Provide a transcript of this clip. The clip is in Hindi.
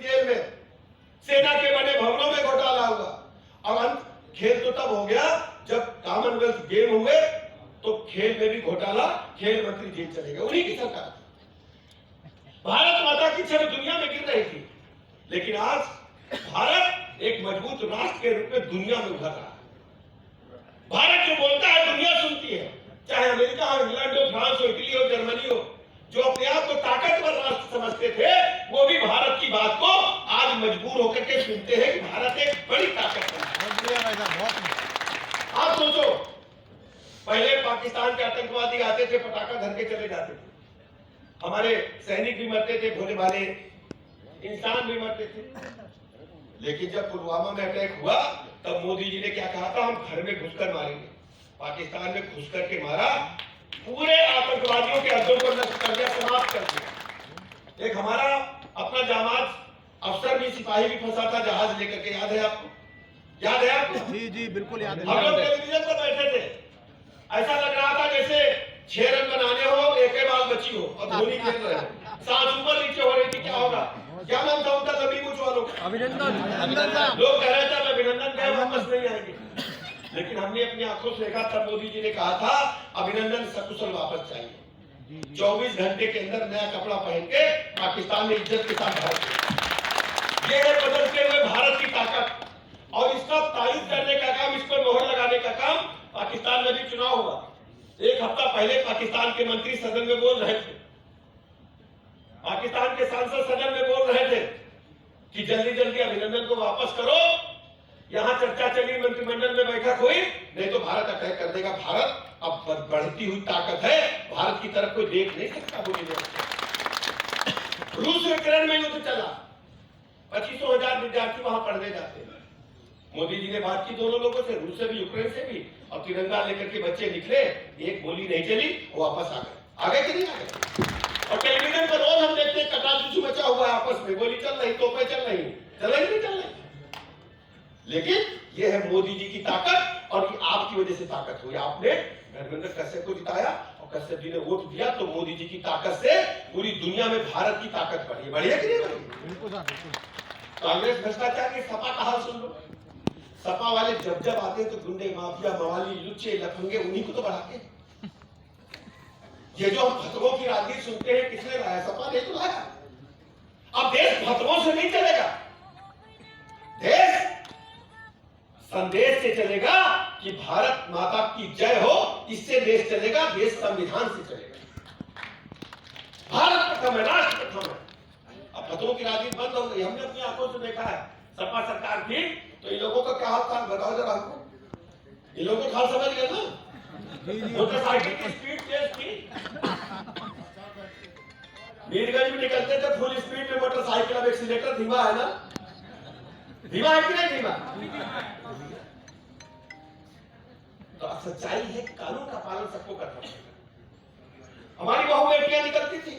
जेल में, सेना के बने भवनों में घोटाला हुआ। और अंत खेल तो तब हो गया जब कॉमनवेल्थ गेम हुए तो खेल में भी घोटाला, खेल मंत्री जेल चले गए, उन्हीं की सरकार। भारत माता की छवि दुनिया में गिर रही थी, लेकिन आज भारत एक मजबूत राष्ट्र के रूप में दुनिया में उभर रहा है। भारत जो बोलता है दुनिया सुनती है, चाहे अमेरिका हो, इंग्लैंड हो, फ्रांस हो, इटली हो, जर्मनी हो। जो अपने आप को ताकतवर राष्ट्र समझते थे, वो भी भारत की बात को आज मजबूर होकर के सुनते हैं कि भारत एक बड़ी ताकत है। आप सोचो, पहले पाकिस्तान के आतंकवादी आते थे, पटाखा धर के चले जाते थे, हमारे सैनिक भी मरते थे, भोले भाले इंसान भी मरते थे। लेकिन जब पुलवामा में अटैक हुआ तब मोदी जी ने क्या कहा था, हम घर में घुसकर मारेंगे। पाकिस्तान में घुसकर के मारा, पूरे आतंकवादियों के अड्डों को नष्ट कर दिया, समाप्त कर दिया। एक हमारा अपना जामाज अफसर भी, सिपाही भी फंसा था जहाज लेकर के, याद है आपको? याद है आपको? जी जी बिल्कुल याद है। हम लोग टेलीविजन पर बैठे थे, ऐसा लग रहा था जैसे 6 रन बनाने हो, एक बाल बची हो और धोनी खेल रहे हैं, सांस ऊपर नीचे हो रही थी, क्या होगा? क्या नाम था उनका तभी कुछ वालों का? अभिनंदन। लोग कह रहे थे अभिनंदन गए, वापस नहीं आएंगे। लेकिन हमने अपनी आंखों से देखा, तब मोदी जी ने कहा था अभिनंदन सकुशल वापस चाहिए। 24 घंटे के अंदर नया कपड़ा पहन के पाकिस्तान में इज्जत के साथ भारत किया। ये है बदलते हुए भारत की ताकत, और इसका तारीफ करने का काम, इस पर मोहर लगाने का काम। पाकिस्तान में भी चुनाव हुआ, एक हफ्ता पहले पाकिस्तान के मंत्री सदन में बोल रहे थे, पाकिस्तान के सांसद सदन में बोल रहे थे कि जल्दी जल्दी अभिनंदन को वापस करो। यहां चर्चा चली, मंत्रिमंडल में बैठक हुई, नहीं तो भारत अटैक कर देगा। भारत अब बढ़ती हुई ताकत है, भारत की तरफ कोई देख नहीं सकता। बोली रूस यूक्रेन में युद्ध चला, 25,000 विद्यार्थी वहां पढ़ने जाते हैं। मोदी जी ने बात की दोनों लोगों से, रूस से भी यूक्रेन से भी, और तिरंगा लेकर के बच्चे निकले, एक गोली नहीं चली, वो वापस आ गए। आगे कि नहीं आ गए? और टेलीविजन पर रोज हम देखते हैं कटाचूचू मचा हुआ है, आपस में गोली चल रही, तोपें चल रही, चल रही नहीं चल रही। लेकिन ये है मोदी जी की ताकत, और ये आपकी वजह से ताकत हुई। आपने धर्मेंद्र कश्यप को जिताया और कश्यप जी ने वोट दिया, तो मोदी जी की ताकत से पूरी दुनिया में भारत की ताकत बढ़ी। बढ़िया कि नहीं बढ़ी? कांग्रेस भ्रष्टाचार के सपा का हाल सुन लो। सपा वाले जब जब आते हैं तो गुंडे, माफिया, मवाली, लुच्चे, लफंगे, उन्हीं को तो बढ़ाते हैं। ये जो हम खतरों की राजनीति सुनते हैं, किसने लाया? सपा ने तो लाया। अब देश खतरों से नहीं चलेगा, देश संदेश से चलेगा कि भारत माता की जय हो, इससे देश चलेगा, देश संविधान से चलेगा। भारत प्रथम है, राष्ट्र प्रथम है। अब खतरों की राजनीति बंद हो गई, हमने अपनी आंखों से देखा है। सपा सरकार थी तो इन लोगों का क्या हाल था, बताओ जरा हमको। इन लोगों का हाल समझ गए ना? मोटरसाइकिल की स्पीड तेज थी, मीरगंज में निकलते थे फुल स्पीड में मोटरसाइकिल, अब एक्सीलेटर धीमा है ना? धीमा है कि नहीं धीमा? तो सच्चाई है, कानून का पालन सबको करना पड़ेगा। हमारी बहु बेटियां निकलती थी,